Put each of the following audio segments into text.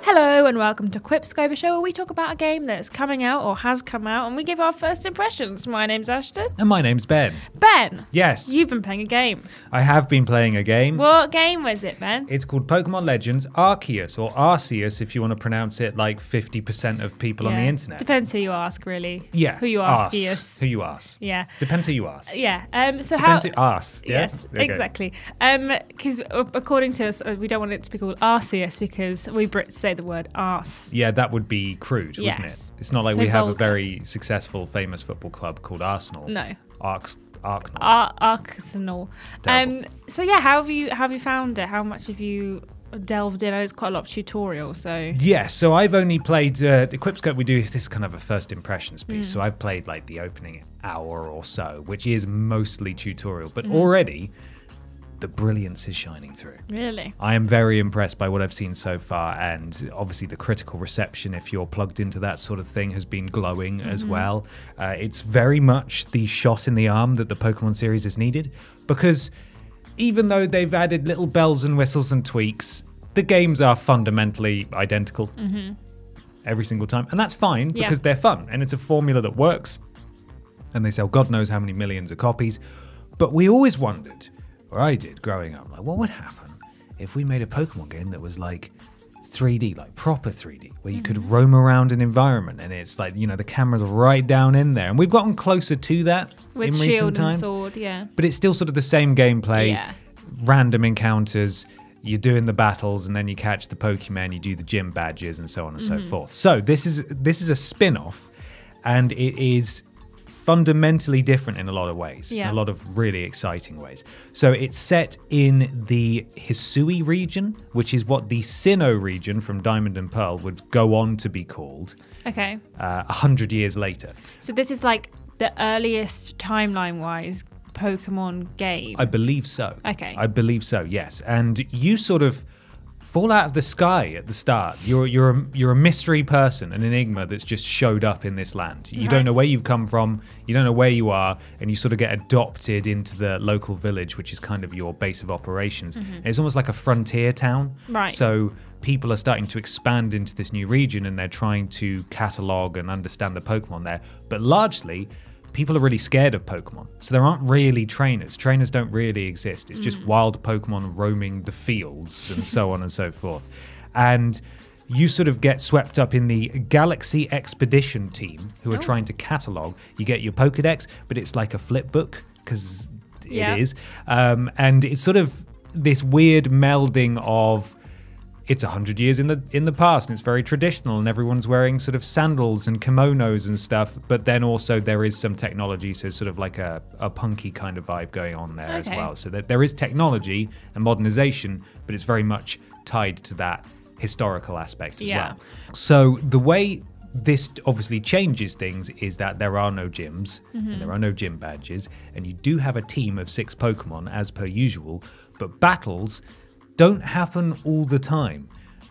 Hello and welcome to QuipScope, a show where we talk about a game that's coming out or has come out and we give our first impressions. My name's Ashton. And my name's Ben. Ben! Yes. You've been playing a game. I have been playing a game. What game was it, Ben? It's called Pokémon Legends Arceus, or Arceus if you want to pronounce it like 50% of people on the internet. Depends who you ask, really. Yeah. Who you ask. Yes. Who you ask. Yeah. Depends who you ask. Yeah. So Depends who ask. Yeah? Yes, Okay. exactly. Because according to us, we don't want it to be called Arceus because we Brits say the word arse. Yeah, that would be crude, wouldn't Yes. it? It's not like So we have a vulgar. very successful, famous football club called Arsenal. No. Arsenal. Arsenal. Terrible. So yeah, how have you found it? How much have you delved in? It's quite a lot of tutorial, so Yeah, so I've only played the QuipScope. We do this kind of a first impressions piece. So I've played like the opening hour or so, which is mostly tutorial, but already the brilliance is shining through. really. I am very impressed by what I've seen so far, and obviously the critical reception, if you're plugged into that sort of thing, has been glowing as well. It's very much the shot in the arm that the Pokemon series has needed, because even though they've added little bells and whistles and tweaks, the games are fundamentally identical every single time, and that's fine because they're fun, and it's a formula that works, and they sell God knows how many millions of copies. But we always wondered, or I did growing up, like what would happen if we made a Pokemon game that was like 3D, like proper 3D, where you could roam around an environment and it's like, you know, the camera's right down in there. And we've gotten closer to that With in shield recent and times. sword, yeah. But it's still sort of the same gameplay, Yeah. random encounters, you're doing the battles and then you catch the Pokemon, you do the gym badges and so on and so forth. So this is a spin-off, and it is fundamentally different in a lot of ways, in a lot of really exciting ways. So it's set in the Hisui region, which is what the Sinnoh region from Diamond and Pearl would go on to be called Okay. 100 years later. So this is like the earliest timeline-wise Pokemon game. I believe so. Okay. I believe so, yes. And you sort of fall out of the sky at the start. You're a mystery person, an enigma that's just showed up in this land. You don't know where you've come from, you don't know where you are, and you sort of get adopted into the local village, which is kind of your base of operations. And it's almost like a frontier town. Right. So people are starting to expand into this new region, and they're trying to catalog and understand the Pokemon there. But largely, people are really scared of Pokemon. So there aren't really trainers. Trainers don't really exist. It's just wild Pokemon roaming the fields and so on and so forth. And you sort of get swept up in the Galaxy Expedition team who are trying to catalog. You get your Pokédex, but it's like a flip book because it is. And it's sort of this weird melding of it's 100 years in the past and it's very traditional and everyone's wearing sort of sandals and kimonos and stuff, but then also there is some technology, so sort of like a punky kind of vibe going on there as well. So that there is technology and modernization, but it's very much tied to that historical aspect as well. So the way this obviously changes things is that there are no gyms and there are no gym badges, and you do have a team of 6 Pokemon as per usual, but battles don't happen all the time.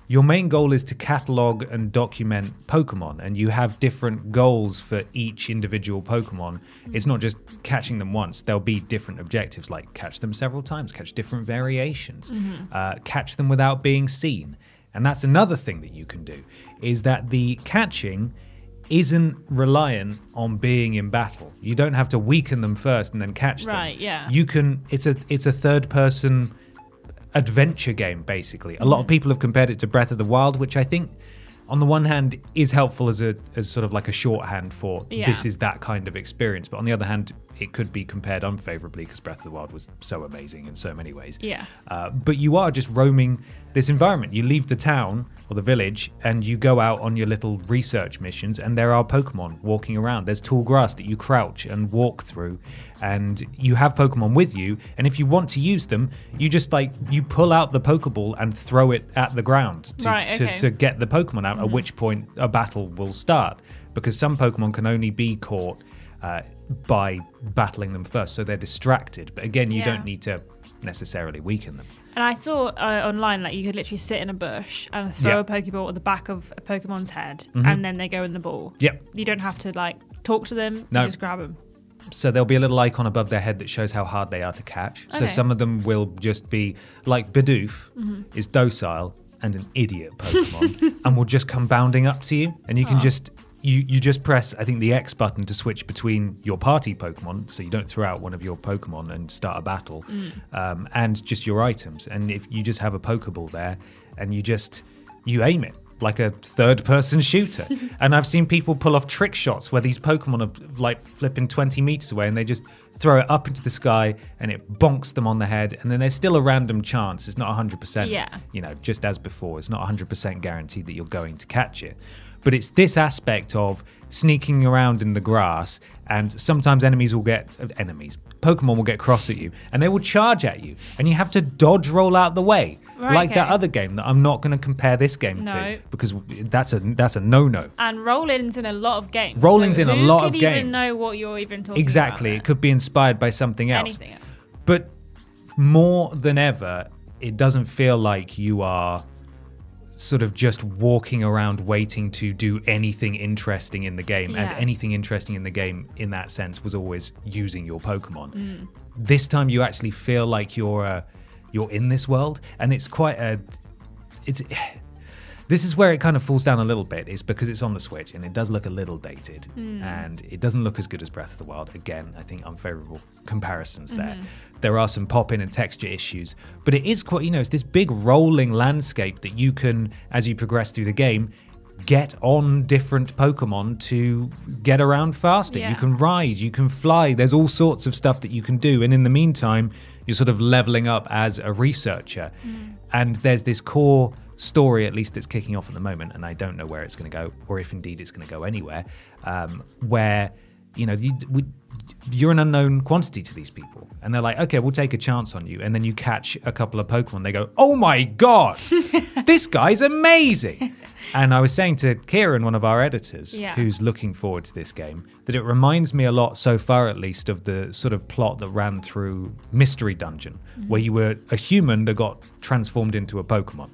Your main goal is to catalog and document Pokemon, and you have different goals for each individual Pokemon. It's not just catching them once. There'll be different objectives, like catch them several times, catch different variations, catch them without being seen. And that's another thing that you can do, is that the catching isn't reliant on being in battle. You don't have to weaken them first and then catch them. Right, yeah. You can, it's a third person adventure game, basically. A lot of people have compared it to Breath of the Wild, which I think on the one hand is helpful as sort of like a shorthand for this is that kind of experience, but on the other hand it could be compared unfavorably because Breath of the Wild was so amazing in so many ways. But you are just roaming this environment. You leave the town or the village and you go out on your little research missions, and there are Pokemon walking around. There's tall grass that you crouch and walk through, and you have Pokemon with you, and if you want to use them, you just you pull out the Pokeball and throw it at the ground to get the Pokemon out, at which point a battle will start, because some Pokemon can only be caught by battling them first, so they're distracted. But again, you don't need to necessarily weaken them. And I saw online, like, you could literally sit in a bush and throw a Pokeball at the back of a Pokemon's head, and then they go in the ball. Yep. You don't have to, like, talk to them. No. You just grab them. So there'll be a little icon above their head that shows how hard they are to catch. Okay. So some of them will just be, like Bidoof is docile and an idiot Pokemon, and will just come bounding up to you, and you can just... You just press, I think, the X button to switch between your party Pokemon, so you don't throw out one of your Pokemon and start a battle, and just your items. And if you just have a Pokeball there, and you aim it like a third-person shooter. And I've seen people pull off trick shots where these Pokemon are like flipping 20 meters away, and they just throw it up into the sky, and it bonks them on the head. And then there's still a random chance. It's not 100%, just as before. It's not 100% guaranteed that you're going to catch it. But it's this aspect of sneaking around in the grass, and sometimes Pokemon will get cross at you, and they will charge at you, and you have to dodge roll out the way, that other game that I'm not going to compare this game to, because that's a no-no. And rolling's in a lot of games. Rolling's in a lot of games. Who could even know what you're even talking about? Exactly. It could be inspired by something else. Anything else. But more than ever, it doesn't feel like you are sort of just walking around waiting to do anything interesting in the game. And anything interesting in the game in that sense was always using your Pokemon. This time you actually feel like you're in this world, and it's quite this is where it kind of falls down a little bit, is because it's on the Switch and it does look a little dated, and it doesn't look as good as Breath of the Wild. Again, I think unfavorable comparisons there. There are some pop-in and texture issues, but it is quite, it's this big rolling landscape that you can, as you progress through the game, get on different Pokemon to get around faster. You can ride, you can fly. There's all sorts of stuff that you can do. And in the meantime, you're sort of leveling up as a researcher. And there's this core story, at least, that's kicking off at the moment, and I don't know where it's going to go, or if indeed it's going to go anywhere, where you're an unknown quantity to these people, and they're like, okay, we'll take a chance on you, and then you catch a couple of Pokemon, they go, oh my god, this guy's amazing. And I was saying to Kieran, one of our editors, who's looking forward to this game, that it reminds me a lot, so far at least, of the sort of plot that ran through Mystery Dungeon, where you were a human that got transformed into a Pokemon.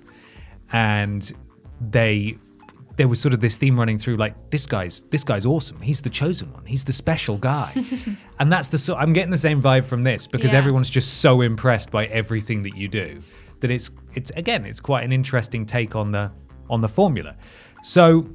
And there was sort of this theme running through, like, this guy's awesome. He's the chosen one. He's the special guy. And that's I'm getting the same vibe from this, because everyone's just so impressed by everything that you do, that it's quite an interesting take on the formula. So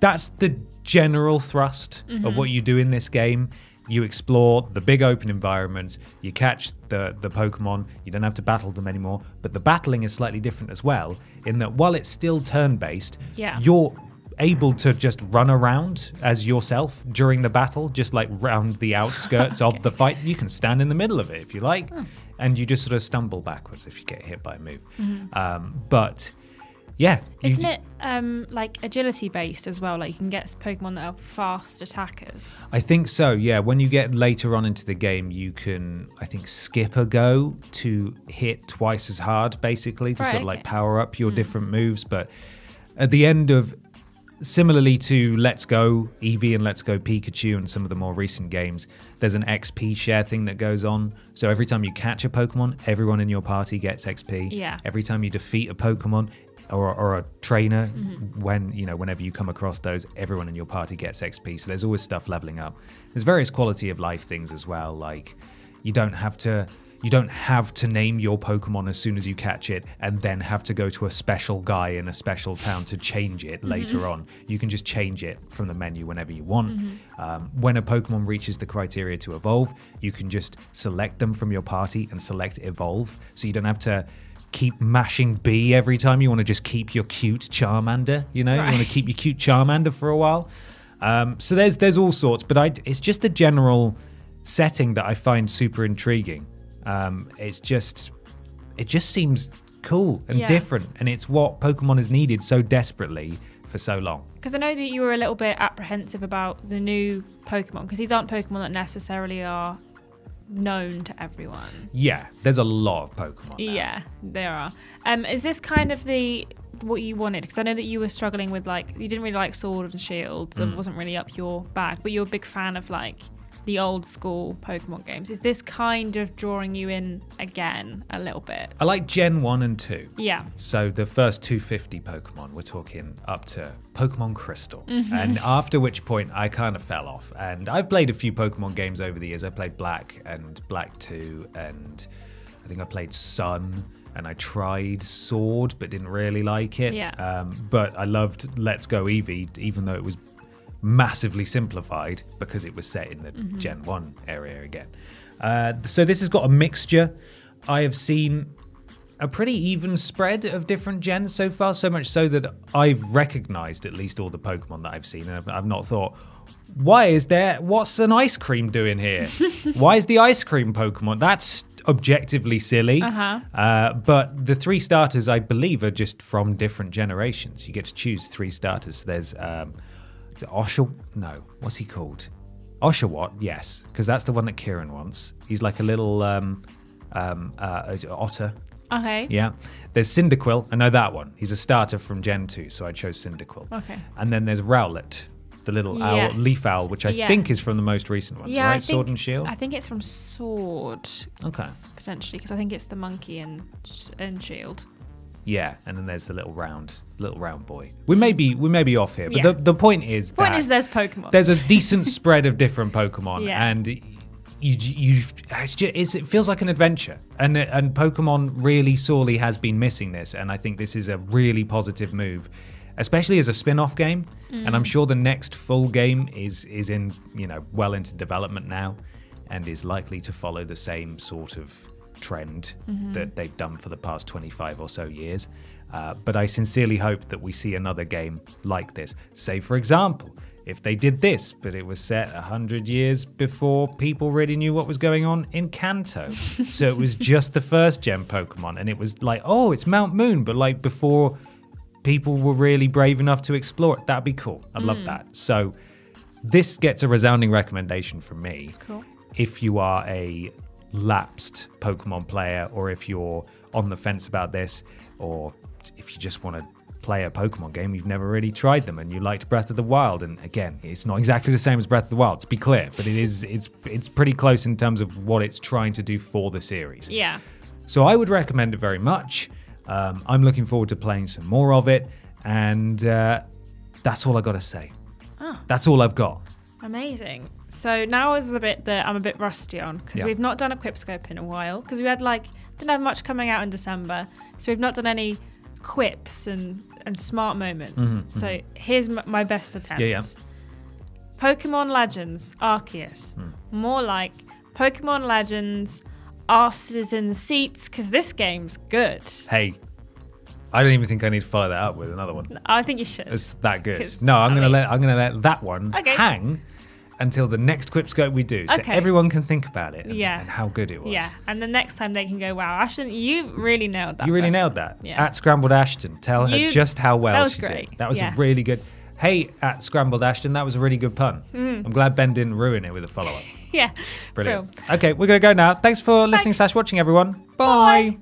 that's the general thrust of what you do in this game. You explore the big open environments, you catch the Pokemon, you don't have to battle them anymore, but the battling is slightly different as well, in that while it's still turn-based, you're able to just run around as yourself during the battle, just like round the outskirts of the fight. You can stand in the middle of it if you like, and you just sort of stumble backwards if you get hit by a move. But yeah. Isn't it like agility based as well? Like you can get Pokemon that are fast attackers. I think so, yeah. When you get later on into the game, you can, I think, skip a go to hit twice as hard, basically, to sort of like power up your different moves. But at the end of, similarly to Let's Go Eevee and Let's Go Pikachu and some of the more recent games, there's an XP share thing that goes on. So every time you catch a Pokemon, everyone in your party gets XP. Yeah. Every time you defeat a Pokemon, or a trainer, whenever you come across those, everyone in your party gets XP. So there's always stuff leveling up. There's various quality of life things as well, like you don't have to name your Pokemon as soon as you catch it and then have to go to a special guy in a special town to change it later on. You can just change it from the menu whenever you want. When a Pokemon reaches the criteria to evolve, you can just select them from your party and select evolve, so you don't have to keep mashing B every time. You want to just keep your cute Charmander, you want to keep your cute Charmander for a while. So there's all sorts, but it's just the general setting that I find super intriguing. It just seems cool and different, and it's what Pokemon has needed so desperately for so long. Because I know that you were a little bit apprehensive about the new Pokemon, because these aren't Pokemon that necessarily are known to everyone. Yeah, there's a lot of Pokemon now. Yeah, there are. Is this kind of what you wanted? Because I know that you were struggling with, like, you didn't really like Sword and Shield, so it wasn't really up your bag, but you're a big fan of like the old school Pokemon games. Is this kind of drawing you in again a little bit? I like Gen 1 and 2. Yeah. So the first 250 Pokemon, we're talking up to Pokemon Crystal. And after which point I kind of fell off. And I've played a few Pokemon games over the years. I played Black and Black 2, and I think I played Sun, and I tried Sword but didn't really like it. Yeah. But I loved Let's Go Eevee, even though it was massively simplified because it was set in the Gen 1 area again. So this has got a mixture. I have seen a pretty even spread of different gens so far, so much so that I've recognized at least all the Pokemon that I've seen, and I've not thought, what's an ice cream doing here? Why is the ice cream Pokemon? That's objectively silly. But the 3 starters, I believe, are just from different generations. You get to choose 3 starters. So there's is it no, what's he called? Oshawott, yes, because that's the one that Kieran wants. He's like a little otter. Okay. Yeah. There's Cyndaquil. I know that one. He's a starter from Gen 2, so I chose Cyndaquil. Okay. And then there's Rowlet, the little owl, leaf owl, which I think is from the most recent ones, right? Sword and Shield? I think it's from Sword. Okay. Potentially, because I think it's the monkey and Shield. Yeah, and then there's the little round boy. We may be off here, but the point is there's Pokemon. There's a decent spread of different Pokemon, and it feels like an adventure, and Pokemon really sorely has been missing this, and I think this is a really positive move, especially as a spin-off game. And I'm sure the next full game is in well into development now, and is likely to follow the same sort of trend that they've done for the past 25 or so years. But I sincerely hope that we see another game like this. Say, for example, if they did this, but it was set 100 years before people really knew what was going on in Kanto. So it was just the first gen Pokemon, and it was like, oh, it's Mount Moon, but like before people were really brave enough to explore it. That'd be cool. I'd love that. So this gets a resounding recommendation from me. Cool. If you are a lapsed Pokemon player, or if you're on the fence about this, or if you just want to play a Pokemon game, you've never really tried them, and you liked Breath of the Wild. And again, it's not exactly the same as Breath of the Wild, to be clear, but it's pretty close in terms of what it's trying to do for the series. Yeah. So I would recommend it very much. I'm looking forward to playing some more of it, and that's all I got to say. That's all I've got. Amazing. So now is the bit that I'm a bit rusty on, because we've not done a QuipScope in a while, because we had didn't have much coming out in December, so we've not done any quips and smart moments. So here's my best attempt. Pokemon Legends Arceus. More like Pokemon Legends Arses in the Seats, because this game's good. Hey, I don't even think I need to follow that up with another one. I think you should. It's that good. No, I'm gonna let that one hang until the next QuipScope we do, so everyone can think about it and how good it was. Yeah, and the next time they can go, wow, Ashton, you really nailed that. You really nailed that. Yeah. At Scrambled Ashton, tell her just how well she did. That was a really good. Hey, at Scrambled Ashton, that was a really good pun. I'm glad Ben didn't ruin it with a follow-up. Yeah. Brilliant. Cool. Okay, we're going to go now. Thanks for listening / watching, everyone. Bye.